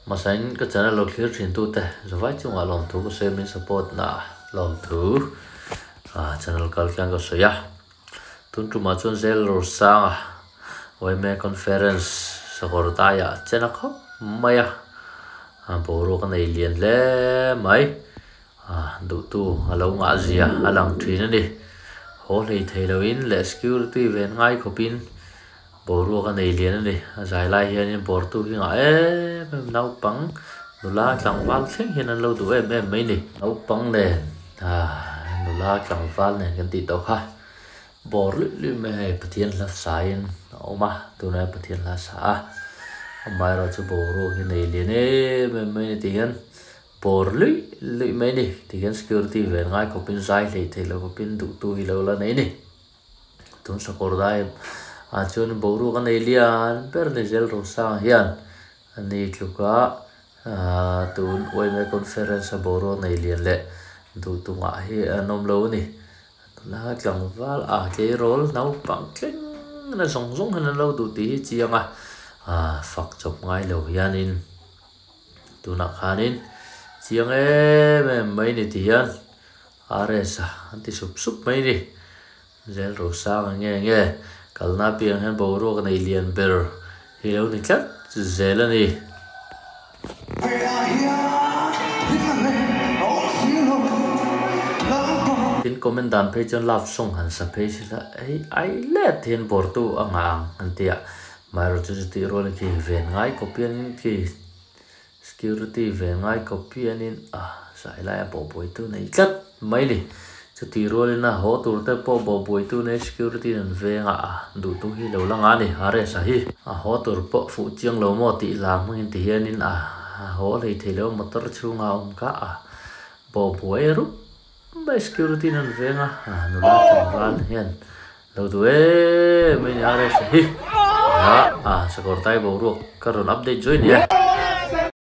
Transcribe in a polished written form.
masain ka channel lo clear thin tu te zawai chunga lom thu ko semin support na lom thu channel kal kyang ko soya tun tu ma chun zel ro sang oi me conference sakor ta ya chena kho maya boro ka nei lian le mai du tu alo nga zia alang thin ni ho lei theiloin le security ven ngai ko pin boro ka nei lian ni zai lai hian in bor tu hi nga nau pang nula tlang wal thing hian an lo du em mai ni nau pang le nula tlang wal ne kan ti to kha bor lu me pathian la sain oma tu na pathian la sa mai ro chu boro hi nei lian mai ni ti hian bor lu mai ni ti hian security ven ngai ko pin zai lei theilo ko pin du tu hi lo la nei ni tun sakor dai chun boro ka nei lian per ne zel ro sa hian ani tluka tun oi me conference boro nei lian le du tu nga hi anom lo ni la tlang wal ke rol nau pang kleng na zong han lo du ti chianga fak chop ngai lo hianin tuna khanin chiang mai ni ti hian aresa anti sup mai ni zel ro sa nge kalna piang han boro ka nei lian ber hi lo ni tlat zel ani tin commandant phe chon love song han sa phe sila ai let hin bor tu angang antia maro chu ti ro ni ki ven ngai ko pian in ki security ven ngai ko pian in sai la bo boi tu nei tlat mai ni chu ti ro na ho tur te po bo boi tu nei security nan ve nga du tu hi lo la nga ni are sa hi ho tur po fu chiang lo mo ti la mangin ti hian in ho lei thelo motor chunga ka bo boi ru ba security nan ve nga nu la kan hian lo du mai ni are sa hi sakor tai bo ru karon update join ya